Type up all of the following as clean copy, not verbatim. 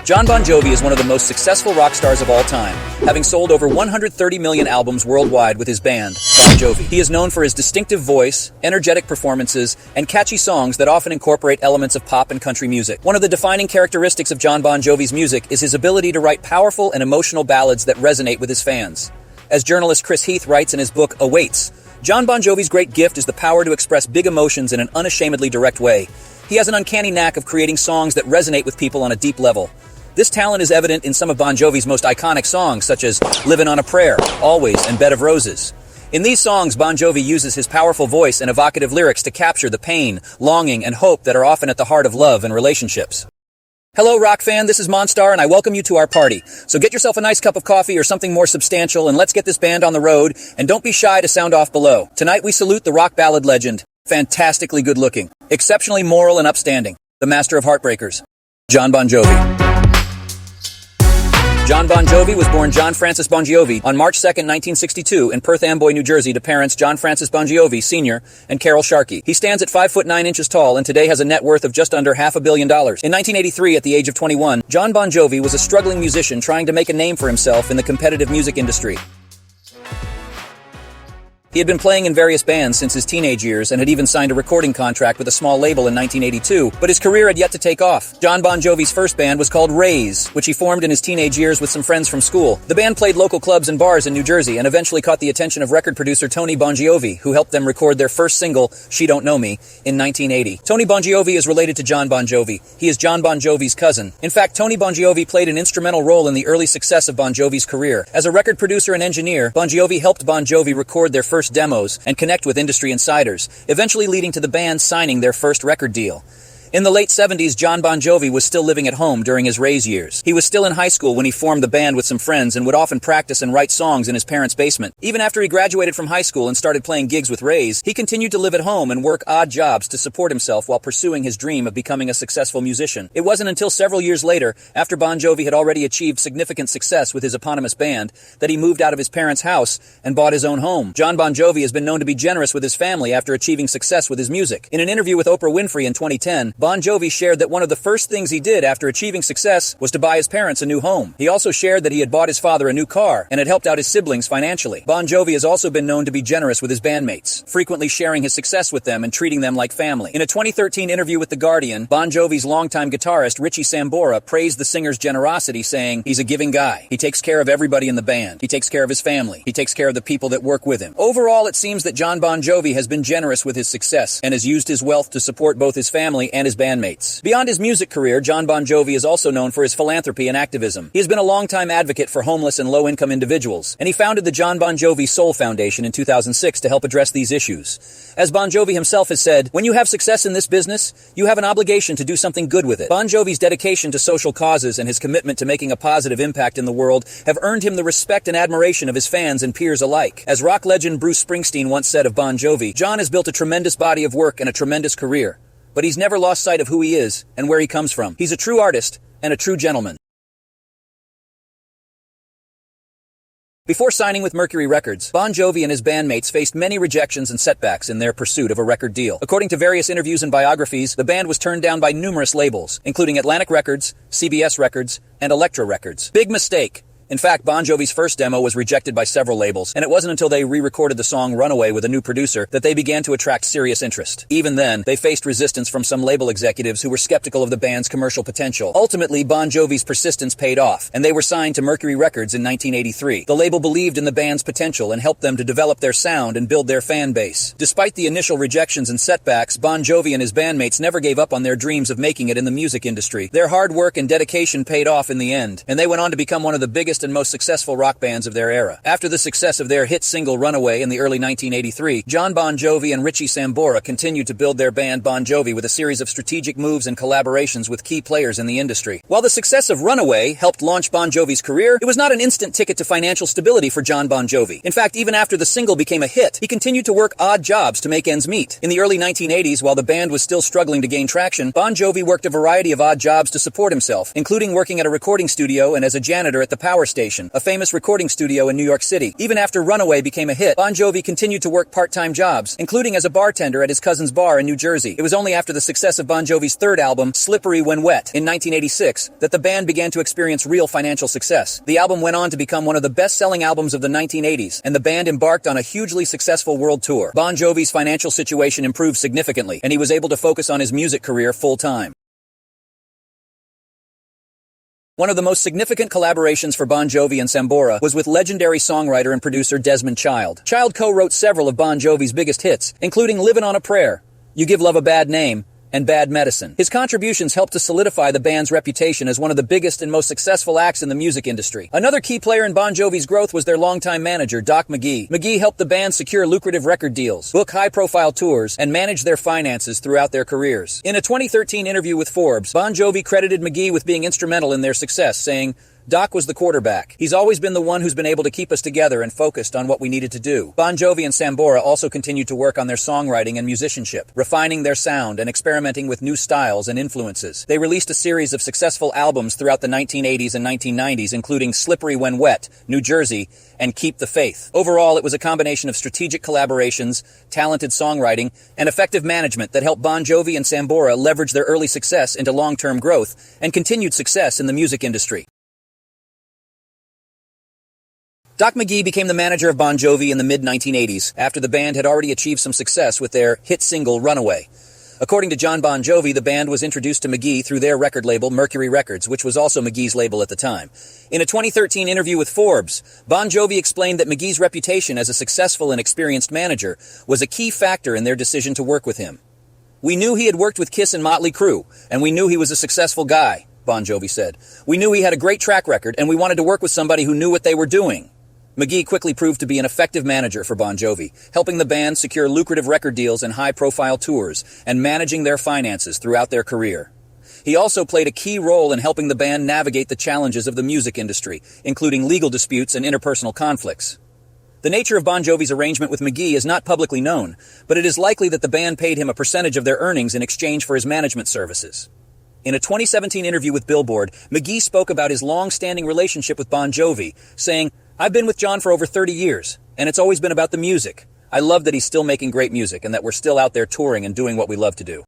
Jon Bon Jovi is one of the most successful rock stars of all time, having sold over 130 million albums worldwide with his band, Bon Jovi. He is known for his distinctive voice, energetic performances, and catchy songs that often incorporate elements of pop and country music. One of the defining characteristics of Jon Bon Jovi's music is his ability to write powerful and emotional ballads that resonate with his fans. As journalist Chris Heath writes in his book Awaits, Jon Bon Jovi's great gift is the power to express big emotions in an unashamedly direct way. He has an uncanny knack of creating songs that resonate with people on a deep level. This talent is evident in some of Bon Jovi's most iconic songs, such as Livin' on a Prayer, Always, and Bed of Roses. In these songs, Bon Jovi uses his powerful voice and evocative lyrics to capture the pain, longing, and hope that are often at the heart of love and relationships. Hello, rock fan, this is MONSTAR, and I welcome you to our party. So get yourself a nice cup of coffee or something more substantial, and let's get this band on the road, and don't be shy to sound off below. Tonight we salute the rock ballad legend, fantastically good-looking, exceptionally moral and upstanding, the master of heartbreakers, Jon Bon Jovi. Jon Bon Jovi was born John Francis Bon Jovi on March 2, 1962 in Perth Amboy, New Jersey to parents John Francis Bon Jovi Sr. and Carol Sharkey. He stands at 5 foot 9 inches tall and today has a net worth of just under $500 million. In 1983, at the age of 21, Jon Bon Jovi was a struggling musician trying to make a name for himself in the competitive music industry. He had been playing in various bands since his teenage years and had even signed a recording contract with a small label in 1982, but his career had yet to take off. Jon Bon Jovi's first band was called Rays, which he formed in his teenage years with some friends from school. The band played local clubs and bars in New Jersey and eventually caught the attention of record producer Tony Bon Jovi, who helped them record their first single, She Don't Know Me, in 1980. Tony Bon Jovi is related to Jon Bon Jovi. He is Jon Bon Jovi's cousin. In fact, Tony Bon Jovi played an instrumental role in the early success of Bon Jovi's career. As a record producer and engineer, Bon Jovi helped Bon Jovi record their first demos and connect with industry insiders, eventually leading to the band signing their first record deal. In the late 70s, Jon Bon Jovi was still living at home during his Rays years. He was still in high school when he formed the band with some friends and would often practice and write songs in his parents' basement. Even after he graduated from high school and started playing gigs with Rays, he continued to live at home and work odd jobs to support himself while pursuing his dream of becoming a successful musician. It wasn't until several years later, after Bon Jovi had already achieved significant success with his eponymous band, that he moved out of his parents' house and bought his own home. Jon Bon Jovi has been known to be generous with his family after achieving success with his music. In an interview with Oprah Winfrey in 2010, Bon Jovi shared that one of the first things he did after achieving success was to buy his parents a new home. He also shared that he had bought his father a new car and had helped out his siblings financially. Bon Jovi has also been known to be generous with his bandmates, frequently sharing his success with them and treating them like family. In a 2013 interview with The Guardian, Bon Jovi's longtime guitarist Richie Sambora praised the singer's generosity, saying, "He's a giving guy. He takes care of everybody in the band. He takes care of his family. He takes care of the people that work with him." Overall, it seems that Jon Bon Jovi has been generous with his success and has used his wealth to support both his family and his bandmates. Beyond his music career, Jon Bon Jovi is also known for his philanthropy and activism. He has been a longtime advocate for homeless and low-income individuals, and he founded the Jon Bon Jovi Soul Foundation in 2006 to help address these issues. As Bon Jovi himself has said, "When you have success in this business, you have an obligation to do something good with it." Bon Jovi's dedication to social causes and his commitment to making a positive impact in the world have earned him the respect and admiration of his fans and peers alike. As rock legend Bruce Springsteen once said of Bon Jovi, "Jon has built a tremendous body of work and a tremendous career. But he's never lost sight of who he is and where he comes from. He's a true artist and a true gentleman." Before signing with Mercury Records, Bon Jovi and his bandmates faced many rejections and setbacks in their pursuit of a record deal. According to various interviews and biographies, the band was turned down by numerous labels, including Atlantic Records, CBS Records, and Elektra Records. Big mistake. In fact, Bon Jovi's first demo was rejected by several labels, and it wasn't until they re-recorded the song Runaway with a new producer that they began to attract serious interest. Even then, they faced resistance from some label executives who were skeptical of the band's commercial potential. Ultimately, Bon Jovi's persistence paid off, and they were signed to Mercury Records in 1983. The label believed in the band's potential and helped them to develop their sound and build their fan base. Despite the initial rejections and setbacks, Bon Jovi and his bandmates never gave up on their dreams of making it in the music industry. Their hard work and dedication paid off in the end, and they went on to become one of the biggest and most successful rock bands of their era. After the success of their hit single Runaway in the early 1983, Jon Bon Jovi and Richie Sambora continued to build their band Bon Jovi with a series of strategic moves and collaborations with key players in the industry. While the success of Runaway helped launch Bon Jovi's career, it was not an instant ticket to financial stability for Jon Bon Jovi. In fact, even after the single became a hit, he continued to work odd jobs to make ends meet. In the early 1980s, while the band was still struggling to gain traction, Bon Jovi worked a variety of odd jobs to support himself, including working at a recording studio and as a janitor at the power Station, a famous recording studio in New York City. Even after Runaway became a hit, Bon Jovi continued to work part-time jobs, including as a bartender at his cousin's bar in New Jersey. It was only after the success of Bon Jovi's third album, Slippery When Wet, in 1986, that the band began to experience real financial success. The album went on to become one of the best-selling albums of the 1980s, and the band embarked on a hugely successful world tour. Bon Jovi's financial situation improved significantly, and he was able to focus on his music career full-time. One of the most significant collaborations for Bon Jovi and Sambora was with legendary songwriter and producer Desmond Child. Child co-wrote several of Bon Jovi's biggest hits, including Livin' on a Prayer, You Give Love a Bad Name, and Bad Medicine. His contributions helped to solidify the band's reputation as one of the biggest and most successful acts in the music industry. Another key player in Bon Jovi's growth was their longtime manager, Doc McGhee. McGhee helped the band secure lucrative record deals, book high-profile tours, and manage their finances throughout their careers. In a 2013 interview with Forbes, Bon Jovi credited McGhee with being instrumental in their success, saying, "Doc was the quarterback. He's always been the one who's been able to keep us together and focused on what we needed to do." Bon Jovi and Sambora also continued to work on their songwriting and musicianship, refining their sound and experimenting with new styles and influences. They released a series of successful albums throughout the 1980s and 1990s, including Slippery When Wet, New Jersey, and Keep the Faith. Overall, it was a combination of strategic collaborations, talented songwriting, and effective management that helped Bon Jovi and Sambora leverage their early success into long-term growth and continued success in the music industry. Doc McGhee became the manager of Bon Jovi in the mid-1980s, after the band had already achieved some success with their hit single Runaway. According to Jon Bon Jovi, the band was introduced to McGhee through their record label, Mercury Records, which was also McGhee's label at the time. In a 2013 interview with Forbes, Bon Jovi explained that McGhee's reputation as a successful and experienced manager was a key factor in their decision to work with him. "We knew he had worked with Kiss and Motley Crue, and we knew he was a successful guy," Bon Jovi said. "We knew he had a great track record, and we wanted to work with somebody who knew what they were doing." McGhee quickly proved to be an effective manager for Bon Jovi, helping the band secure lucrative record deals and high-profile tours, and managing their finances throughout their career. He also played a key role in helping the band navigate the challenges of the music industry, including legal disputes and interpersonal conflicts. The nature of Bon Jovi's arrangement with McGhee is not publicly known, but it is likely that the band paid him a percentage of their earnings in exchange for his management services. In a 2017 interview with Billboard, McGhee spoke about his long-standing relationship with Bon Jovi, saying, "I've been with John for over 30 years, and it's always been about the music. I love that he's still making great music and that we're still out there touring and doing what we love to do."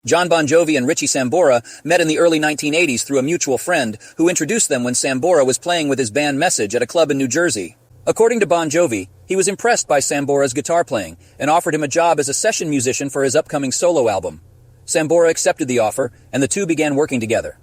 Jon Bon Jovi and Richie Sambora met in the early 1980s through a mutual friend who introduced them when Sambora was playing with his band Message at a club in New Jersey. According to Bon Jovi, he was impressed by Sambora's guitar playing and offered him a job as a session musician for his upcoming solo album. Sambora accepted the offer, and the two began working together.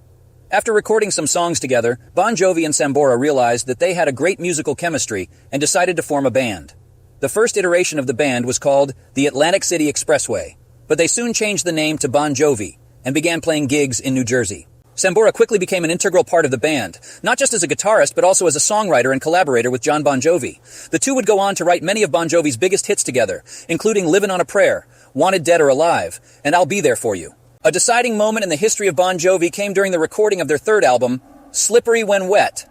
After recording some songs together, Bon Jovi and Sambora realized that they had a great musical chemistry and decided to form a band. The first iteration of the band was called the Atlantic City Expressway, but they soon changed the name to Bon Jovi and began playing gigs in New Jersey. Sambora quickly became an integral part of the band, not just as a guitarist but also as a songwriter and collaborator with Jon Bon Jovi. The two would go on to write many of Bon Jovi's biggest hits together, including Livin' on a Prayer, Wanted Dead or Alive, and I'll Be There For You. A deciding moment in the history of Bon Jovi came during the recording of their third album, Slippery When Wet.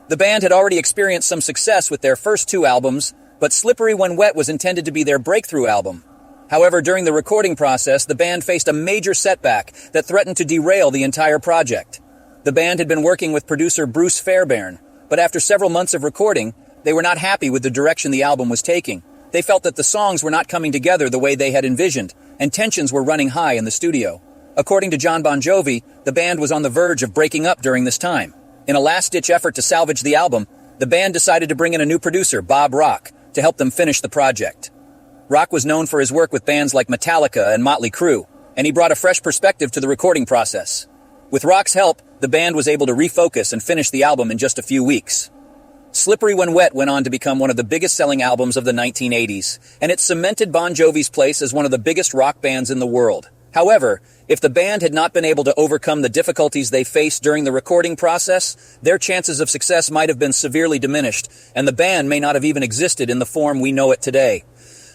The band had already experienced some success with their first two albums, but Slippery When Wet was intended to be their breakthrough album. However, during the recording process, the band faced a major setback that threatened to derail the entire project. The band had been working with producer Bruce Fairbairn, but after several months of recording, they were not happy with the direction the album was taking. They felt that the songs were not coming together the way they had envisioned, and tensions were running high in the studio. According to Jon Bon Jovi, the band was on the verge of breaking up during this time. In a last-ditch effort to salvage the album, the band decided to bring in a new producer, Bob Rock, to help them finish the project. Rock was known for his work with bands like Metallica and Motley Crue, and he brought a fresh perspective to the recording process. With Rock's help, the band was able to refocus and finish the album in just a few weeks. Slippery When Wet went on to become one of the biggest-selling albums of the 1980s, and it cemented Bon Jovi's place as one of the biggest rock bands in the world. However, if the band had not been able to overcome the difficulties they faced during the recording process, their chances of success might have been severely diminished, and the band may not have even existed in the form we know it today.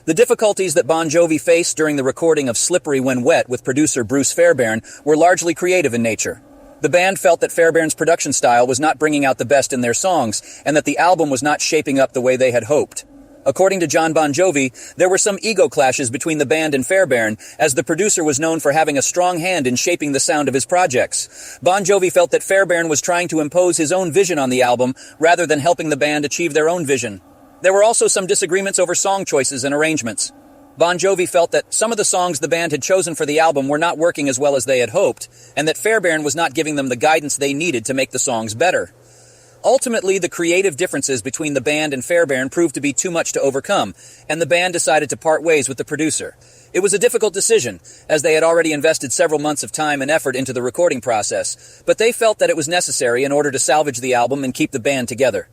The difficulties that Bon Jovi faced during the recording of Slippery When Wet with producer Bruce Fairbairn were largely creative in nature. The band felt that Fairbairn's production style was not bringing out the best in their songs, and that the album was not shaping up the way they had hoped. According to Jon Bon Jovi, there were some ego clashes between the band and Fairbairn, as the producer was known for having a strong hand in shaping the sound of his projects. Bon Jovi felt that Fairbairn was trying to impose his own vision on the album, rather than helping the band achieve their own vision. There were also some disagreements over song choices and arrangements. Bon Jovi felt that some of the songs the band had chosen for the album were not working as well as they had hoped, and that Fairbairn was not giving them the guidance they needed to make the songs better. Ultimately, the creative differences between the band and Fairbairn proved to be too much to overcome, and the band decided to part ways with the producer. It was a difficult decision, as they had already invested several months of time and effort into the recording process, but they felt that it was necessary in order to salvage the album and keep the band together.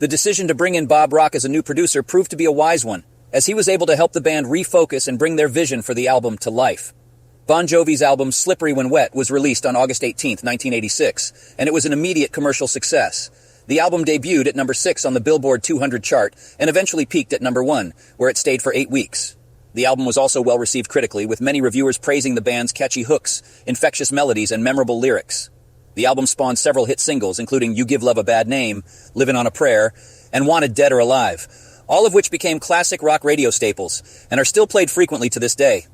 The decision to bring in Bob Rock as a new producer proved to be a wise one, as he was able to help the band refocus and bring their vision for the album to life. Bon Jovi's album Slippery When Wet was released on August 18, 1986, and it was an immediate commercial success. The album debuted at number 6 on the Billboard 200 chart and eventually peaked at number 1, where it stayed for 8 weeks. The album was also well received critically, with many reviewers praising the band's catchy hooks, infectious melodies, and memorable lyrics. The album spawned several hit singles, including You Give Love a Bad Name, Livin' on a Prayer, and Wanted Dead or Alive, all of which became classic rock radio staples and are still played frequently to this day.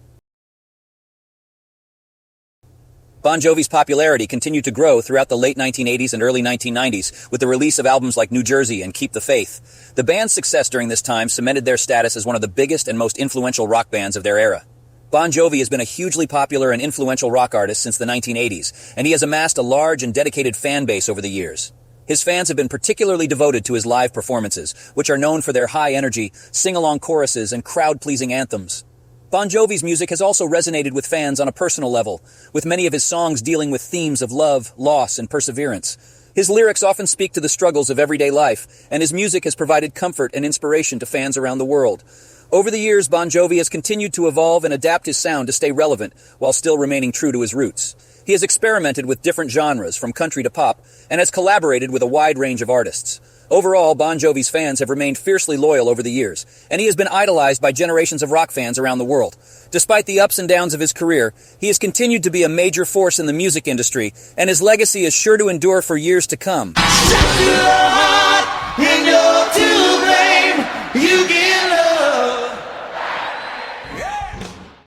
Bon Jovi's popularity continued to grow throughout the late 1980s and early 1990s with the release of albums like New Jersey and Keep the Faith. The band's success during this time cemented their status as one of the biggest and most influential rock bands of their era. Bon Jovi has been a hugely popular and influential rock artist since the 1980s, and he has amassed a large and dedicated fan base over the years. His fans have been particularly devoted to his live performances, which are known for their high energy, sing-along choruses, and crowd-pleasing anthems. Bon Jovi's music has also resonated with fans on a personal level, with many of his songs dealing with themes of love, loss, and perseverance. His lyrics often speak to the struggles of everyday life, and his music has provided comfort and inspiration to fans around the world. Over the years, Bon Jovi has continued to evolve and adapt his sound to stay relevant, while still remaining true to his roots. He has experimented with different genres, from country to pop, and has collaborated with a wide range of artists. Overall, Bon Jovi's fans have remained fiercely loyal over the years, and he has been idolized by generations of rock fans around the world. Despite the ups and downs of his career, he has continued to be a major force in the music industry, and his legacy is sure to endure for years to come.